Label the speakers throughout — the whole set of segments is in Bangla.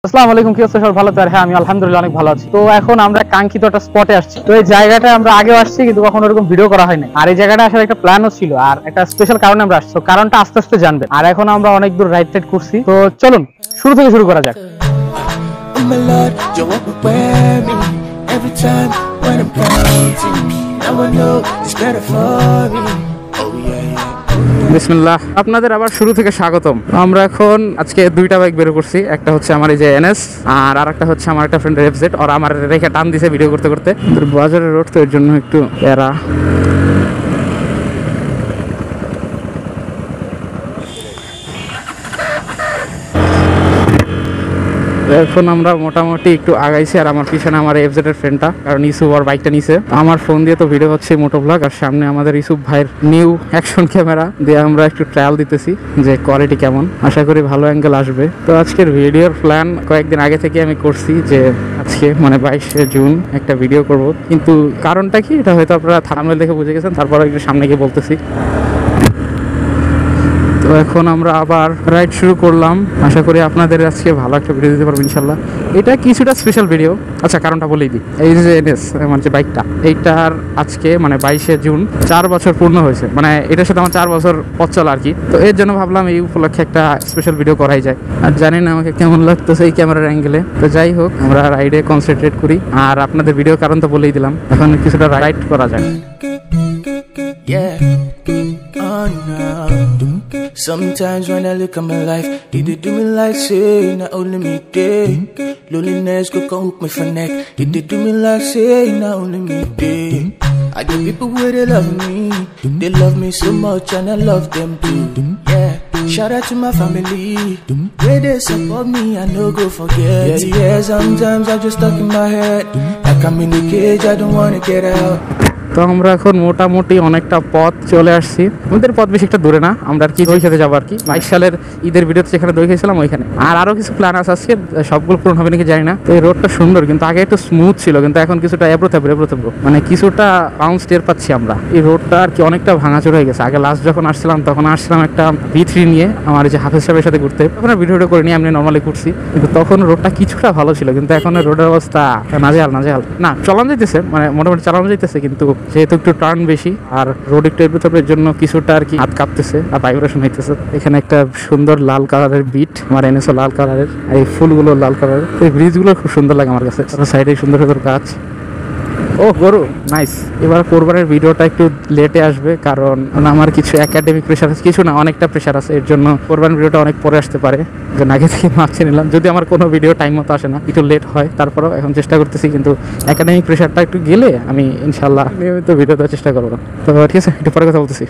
Speaker 1: আসসালামু আলাইকুম, কি অবস্থা? সবাই ভালো তো? আর হ্যাঁ, আমি আলহামদুলিল্লাহ অনেক ভালো আছি। তো এখন আমরা কাঙ্ক্ষিত একটা স্পটে আসছি। তো এই জায়গাটা আমরা আগেও আসছি, কিন্তু কখনো এরকম ভিডিও করা হয়নি। আর এই জায়গাটা আসার একটা প্ল্যানও ছিল, আর একটা স্পেশাল কারণে আমরা আসছি। কারণটা আস্তে আস্তে জানবেন। আর এখন আমরা অনেক দূর রাইড টাইড করছি, তো চলুন শুরু থেকে শুরু করা যাক। বিসমিল্লাহ, আপনাদের আবার শুরু থেকে স্বাগতম। আমরা এখন আজকে দুইটা বাইক বের করছি। একটা হচ্ছে আমার এই যে এনএস, আর আরেকটা হচ্ছে আমার একটা ফ্রেন্ড এফজেড। আর আমার রেখে টান দিছে ভিডিও করতে করতে। বাজারের রোড তো এর জন্য একটু প্যারা। এখন আমরা মোটামুটি একটু আগাইছি, আর আমার পিছনে আমার এফজেড এর ফ্রেন্ডটা, কারণ ইউসুফ আর বাইকটা নিছে। আমার ফোন দিয়ে তো ভিডিও হচ্ছে মোটো ব্লগ, আর সামনে আমাদের ইউসুফ ভাইয়ের নিউ অ্যাকশন ক্যামেরা দিয়ে আমরা একটু ট্রায়াল দিতেছি যে কোয়ালিটি কেমন। আশা করি ভালো অ্যাঙ্গেল আসবে। তো আজকের ভিডিওর প্ল্যান কয়েকদিন আগে থেকে আমি করছি যে আজকে মানে 22শে জুন একটা ভিডিও করব, কিন্তু কারণটা কি এটা হয়তো আপনারা থাম্বনেল দেখে বুঝে গেছেন। তারপর একটু সামনে গিয়ে বলতেছি। তো এখন আমরা আবার রাইড শুরু করলাম। আশা করি আপনাদের আজকে ভালো একটা ভিডিও দিতে পারবো ইনশাল্লাহ। এটা কিছুটা স্পেশাল ভিডিও। আচ্ছা, কারণটা বলেই দিই। এই যে এনএস আমার যে বাইকটা, এইটার আজকে মানে 22শে জুন 4 বছর পূর্ণ হয়েছে। মানে এটার সাথে আমার 4 বছর পথ চলা আর কি। তো এর জন্য ভাবলাম এই উপলক্ষে একটা স্পেশাল ভিডিও করাই যায়। আর জানি না আমাকে কেমন লাগতেছে এই ক্যামেরার অ্যাঙ্গেলে। তো যাই হোক, আমরা রাইডে কনসেন্ট্রেট করি। আর আপনাদের ভিডিও কারণ তো বলেই দিলাম, এখন কিছুটা রাইড করা যায়।
Speaker 2: Sometimes when I look at my life, did it do me like say, not only me day. Loneliness go come hook me for neck. Did it do me like say, not only me day. I get people where they love me, they love me so much and I love them too. Yeah, shout out to my family, where they support me, I no go forget. Yeah, sometimes I'm just stuck in my head, like I'm in the cage, I don't wanna get out.
Speaker 1: তো আমরা এখন মোটামুটি অনেকটা পথ চলে আসছি। আমাদের পথ বেশি একটা দূরে না, আমরা আর কি দই খেতে যাবো আর কি। 22 সালের ঈদের ভিডিওতে যেখানে দই খেয়েছিলাম ওইখানে। আর আরো কিছু প্ল্যান আছে আজকে, সবগুলো পূরণ হবে নাকি জানি না। তো এই রোডটা সুন্দর, কিন্তু আগে একটু স্মুথ ছিল, কিন্তু এখন কিছুটা এবড়ো থেবড়ো মানে কিছুটা বাউন্স টের পাচ্ছি আমরা। এই রোডটা আর কি অনেকটা ভাঙাচোর হয়ে গেছে। আগে লাস্ট যখন আসছিলাম তখন আসছিলাম একটা V3 নিয়ে আমার যে হাফেজ সাহেবের সাথে ঘুরতে। তখন আর ভিডিও করে নিয়ে আমি নর্মালি ঘুরছি, কিন্তু তখন রোডটা কিছুটা ভালো ছিল। কিন্তু এখন রোডের অবস্থা নাজেহাল না, চালানো যাইতেছে, মানে মোটামুটি চালানো যাইতেছে, কিন্তু যেহেতু একটু টার্ন বেশি আর রোড একটু এর জন্য কিছুটা আর কি হাত কাঁপতেছে আর ভাইব্রেশন হইতেছে। এখানে একটা সুন্দর লাল কালারের বিট, আমার এনেছো লাল কালারের, এই ফুলগুলো লাল কালারের। এই ব্রিজগুলো খুব সুন্দর লাগে আমার কাছে। সাইডে সুন্দর সুন্দর গাছ। ও গরু, নাইস। এবার কোরবানের ভিডিওটা একটু লেটে আসবে, কারণ আমার কিছু একাডেমিক প্রেশার আছে, কিছু না অনেকটা প্রেশার আছে। এর জন্য কোরবানের ভিডিওটা অনেক পরে আসতে পারে। আগে থেকে মাপছে নিলাম, যদি আমার কোনো ভিডিও টাইম মতো আসে না, একটু লেট হয়, তারপরেও এখন চেষ্টা করতেছি। কিন্তু একাডেমিক প্রেশারটা একটু গেলে আমি ইনশাল্লাহ নিয়মিত ভিডিও দেওয়ার চেষ্টা করবো। তো ঠিক আছে, একটু পরে কথা বলতেছি।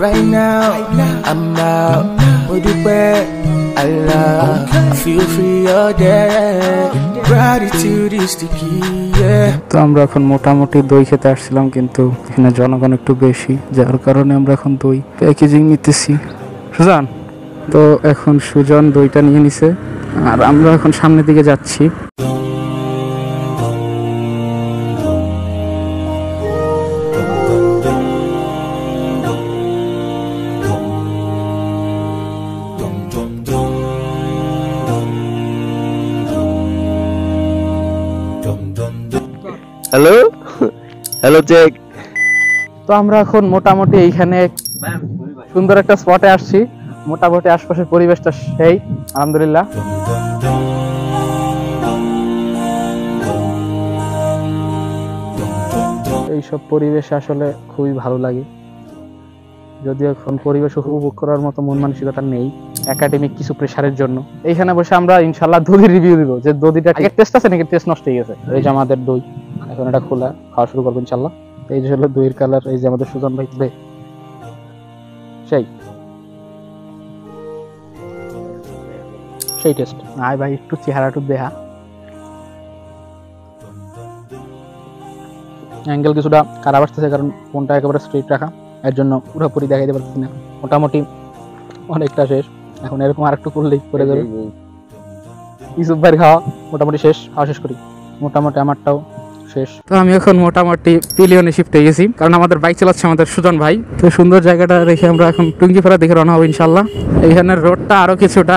Speaker 2: Right now, I'm out with the bed. Allah, I feel free all day. Gratitude is the key, yeah.
Speaker 1: তো আমরা এখন মোটামুটি দই খেতে আসছিলাম, কিন্তু এখানে জনগণ একটু বেশি, যার কারণে আমরা এখন দই প্যাকেজিং নিতেছি। সুজন, তো এখন সুজন দইটা নিয়ে নিছে, আর আমরা এখন সামনের দিকে যাচ্ছি।
Speaker 3: Hello hello check.
Speaker 1: তো আমরা এখন মোটামুটি এইখানে সুন্দর একটা স্পটে আসছি। মোটামুটি আশপাশের পরিবেশটা সেই আলহামদুলিল্লাহ। এইসব পরিবেশ আসলে খুবই ভালো লাগে, যদিও এখন পরিবেশ উপভোগ করার মতো মন মানসিকতা নেই একাডেমিক কিছু প্রেশারের জন্য। এইখানে বসে আমরা ইনশাল্লাহ দধির রিভিউ দিব, যে দধিটা আগে টেস্ট আছে নাকি টেস্ট নষ্ট হয়ে গেছে। এই যে আমাদের দই, এখন এটা খোলা, খাওয়া শুরু করবো ইনশাল্লাহ। এই যে হলো দইয়ের কালার, এই যে আমাদের সুজন ভাই দে সেই টেস্ট। আয় ভাই, একটু চেহারাটু দেখা, অ্যাঙ্গেল কিছুটা খারাপ আসতেছে, কারণ ফোনটা একেবারে স্ট্রেট রাখা, এর জন্য পুরোপুরি দেখাইতে পারতেছি না। মোটামুটি অনেকটা শেষ, এখন এরকম আর একটু করলেই করে যাবে। ইউসুফ ভাইয়ের খাওয়া মোটামুটি শেষ, খাওয়া শেষ করি। মোটামুটি আমারটাও শেষ। তো আমি এখন মোটামুটি পিলিয়নে শিফট হয়ে গেছি, কারণ আমাদের বাইক চালাচ্ছে আমাদের সুজন ভাই। তো সুন্দর জায়গাটা দেখে আমরা এখন টুঙ্গিপাড়া দেখে রওনা হবো ইনশাল্লাহ। এইখানের রোডটা আরো কিছুটা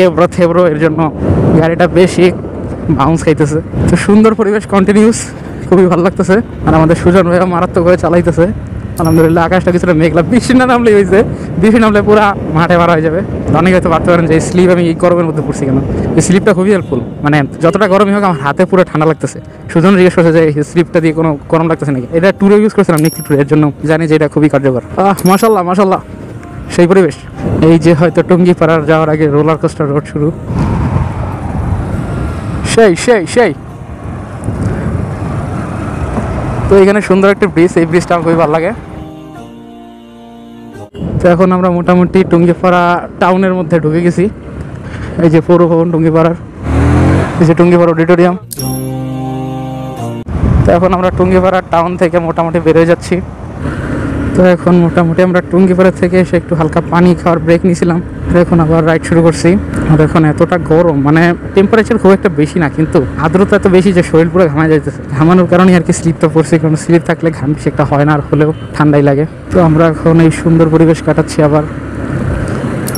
Speaker 1: এবড়ো থেবড়ো, এর জন্য গাড়িটা বেশি বাউন্স খাইতেছে। তো সুন্দর পরিবেশ কন্টিনিউস, খুবই ভালো লাগতেছে। আর আমাদের সুজন ভাইও মারাত্মক করে চালাইতেছে আলহামদুলিল্লাহ। আকাশটা কিছুটা মেঘলা, বৃষ্টি না নামলে হয়েছে, বৃষ্টি নামলে পুরা মাঠে মারা হয়ে যাবে। অনেকে হয়তো ভাবতে পারেন যে এই স্লিপ আমি এই গরমের মধ্যে পড়ছি কেন। এই স্লিপটা খুবই হেল্পফুল, মানে যতটা গরমই হোক আমার হাতে পুরো ঠান্ডা লাগতেছে। সুজন জিজ্ঞেস করছে যে এই স্লিপটা দিয়ে কোনো গরম লাগতেছে নাকি। এটা ট্যুরে ইউজ করছিলাম, নিকলি ট্যুরে, এর জন্য জানি যে এটা খুবই কার্যকর। মাশাল্লাহ মাশাল্লাহ, সেই পরিবেশ। এই যে হয়তো টুঙ্গিপাড়ার যাওয়ার আগে রোলার কোস্টার রোড শুরু, সেই সেই সেই। তো এখানে সুন্দর একটা ব্রিজ, এই ব্রিজটা আমার খুবই ভালো লাগে। তো এখন আমরা মোটামুটি টুঙ্গিপাড়া টাউনের মধ্যে ঢুকে গেছি। এই যে পৌর ভবন টুঙ্গিপাড়ার, এই যে টুঙ্গিপাড়া অডিটোরিয়াম। তো এখন আমরা টুঙ্গিপাড়া টাউন থেকে মোটামুটি বেরিয়ে যাচ্ছি। তো এখন মোটামুটি আমরা টুঙ্গিপাড়া থেকে এসে একটু হালকা পানি খাওয়ার ব্রেক নিয়েছিলাম। এখন আবার রাইড শুরু করছি। আর এখন এতটা গরম, মানে টেম্পারেচার খুব একটা বেশি না, কিন্তু আর্দ্রতা এত বেশি যে শরীর পুরো ঘামা যাইতেছে। ঘামানোর কারণে আর কি স্লিপটা পড়ছে, কারণ স্লিপ থাকলে ঘাম বেশি একটা হয় না, আর হলেও ঠান্ডাই লাগে। তো আমরা এখন এই সুন্দর পরিবেশ কাটাচ্ছি আবার,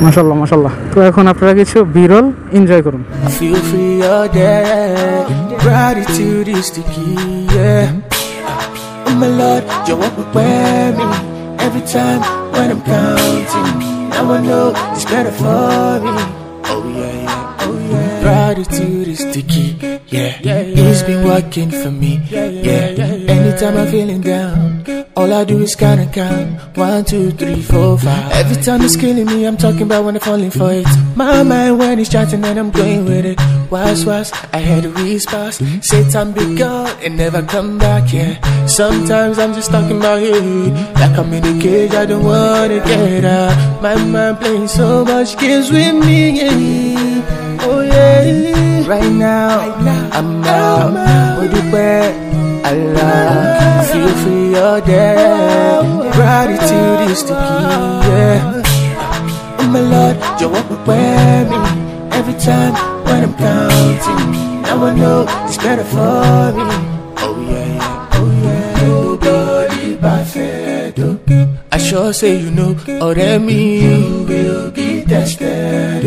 Speaker 1: মাশাল্লাহ মাশাল্লাহ। তো এখন আপনারা কিছু বিরল এনজয় করুন।
Speaker 2: Feel free all day. Gratitude is the key, yeah. Oh my Lord, you walk with me every time when I'm counting. Now I know it's better for me. Oh yeah, yeah, oh yeah. Gratitude is the key, yeah. He's been working for me, yeah. Anytime I'm feeling down, all I do is kinda count 1, 2, 3, 4, 5. Every time it's killing me, I'm talking about when I'm falling for it. My mind when it's chatting and I'm going with it. Was I had a response. Say time be gone and never come back, yeah. Sometimes I'm just stuck in my head, like I'm in a cage, I don't wanna get out. My mind playing so much games with me, yeah. Oh yeah. Right now, I'm out with it where Allah. Feel free all day. Gratitude is the key, yeah. Oh my Lord, you walk with me every time when I'm counting. Now I know it's better for me. Oh yeah, yeah, oh yeah. Nobody perfect. I sure say you know, oh that me you will be tested.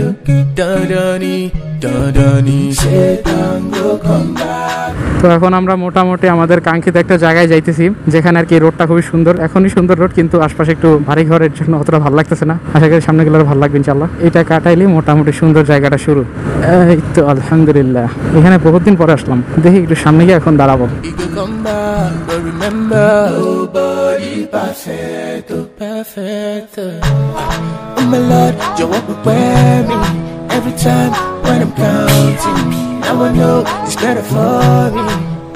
Speaker 2: Dun-dun-dee, Satan will come back.
Speaker 1: তো এখন আমরা মোটামুটি আমাদের কাঙ্ক্ষিত একটা জায়গায় যাইতেছি, যেখানে আর কি রোডটা খুবই সুন্দর। এখনই সুন্দর রোড, কিন্তু আশপাশে একটু ভারী ঘরের জন্য অতটা ভালো লাগতেছে না। আশা করি সামনে গেলে ভালো লাগবে ইনশাল্লাহ। এটা কাটাইলে মোটামুটি সুন্দর জায়গাটা শুরু। এই তো আলহামদুলিল্লাহ, এখানে বহুত দিন পরে আসলাম, দেখি একটু সামনে গিয়ে এখন দাঁড়াবো।
Speaker 2: You could come back, but remember, nobody perfect, perfect. Oh my Lord, you walk with me every time when I'm counting. Now I know it's better for me.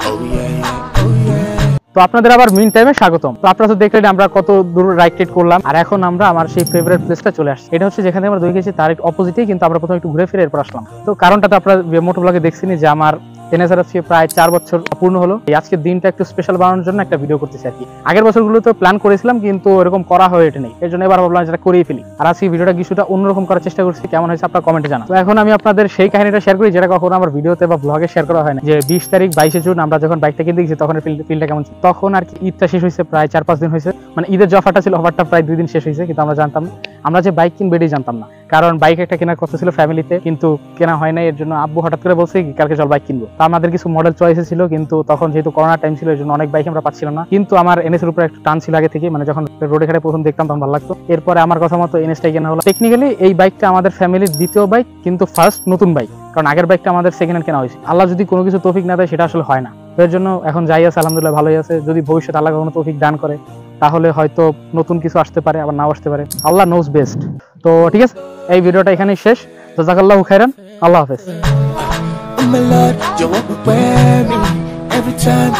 Speaker 2: Oh yeah, yeah, oh yeah.
Speaker 1: তো আপনাদের আবার মিন টাইমে স্বাগতম। তো আপনারা তো দেখলেন আমরা কত দূর রাইড টেট করলাম, আর এখন আমরা আমার সেই ফেভারিট প্লেসটা চলে আসছি। এটা হচ্ছে যেখানে আমরা দই গেছি তার অপোজিটেই, কিন্তু আমরা প্রথমে একটু ঘুরে ফিরে এরপর আসলাম। তো কারণটা তো আপনারা মোটো ব্লগে দেখছিনি যে আমার এনএসআরএফসি প্রায় 4 বছর পূর্ণ হলো। আজকের দিনটা একটু স্পেশাল বানানোর জন্য একটা ভিডিও করতেছি আর কি। আগের বছরগুলো তো প্ল্যান করেছিলাম, কিন্তু এরকম করা হয়ে ওঠেনি, এর জন্য এবার ভাবলাম যেটা করেই ফেলি। আর আজকে ভিডিওটা কিছুটা অন্যরকম করার চেষ্টা করছি, কেমন হয়েছে আপনারা কমেন্টে জানান। তো এখন আমি আপনাদের সেই কাহিনীটা শেয়ার করি, যেটা কখনো আমার ভিডিওতে বা ব্লগে শেয়ার করা হয় না। যে 20 তারিখ 22 জুন আমরা যখন বাইকটা কিনতে গেছি, তখন ফিলটা কেমন ছিল। তখন আর কি ঈদটা শেষ হয়েছে, প্রায় 4-5 দিন হয়েছে। মানে ঈদের যে অফারটা ছিল, অফারটা প্রায় 2 দিন শেষ হয়েছে, কিন্তু আমরা জানতাম না। আমরা যে বাইক কিনবো এটাই জানতাম না, কারণ বাইক একটা কেনার কথা ছিল ফ্যামিলিতে, কিন্তু কেনা হয় না। এর জন্য আব্বু হঠাৎ করে বলছে কালকে চল বাইক কিনবো। তা আমাদের কিছু মডেল চয়েসে ছিল, কিন্তু তখন যেহেতু করোনা টাইম ছিল, এর জন্য অনেক বাইক আমরা পাচ্ছিলাম না। কিন্তু আমার এনএস এর উপরে একটা টান ছিল আগে থেকে, মানে যখন রোডে ঘাটে প্রথম দেখতাম তখন ভালো লাগতো। এরপরে আমার কথা মতো এনএসটাই কেনা হলো। টেকনিক্যালি এই বাইকটা আমাদের ফ্যামিলির দ্বিতীয় বাইক, কিন্তু ফার্স্ট নতুন বাইক, কারণ আগের বাইকটা আমাদের সেকেন্ড হ্যান্ড কেনা হয়েছে। আল্লাহ যদি কোনো কিছু তৌফিক না দেয়, সেটা আসলে হয় না। এর জন্য এখন যাই আছে আলহামদুলিল্লাহ ভালোই আছে। যদি ভবিষ্যতে আল্লাহ কোনো তৌফিক দান করে, তাহলে হয়তো নতুন কিছু আসতে পারে, আবার নাও আসতে পারে। আল্লাহ নোজ বেস্ট। তো ঠিক আছে, এই ভিডিওটা এখানেই শেষ। জাযাকাল্লাহু খাইরান, আল্লাহ হাফেজ।
Speaker 2: Oh my Lord, you walk with me every time.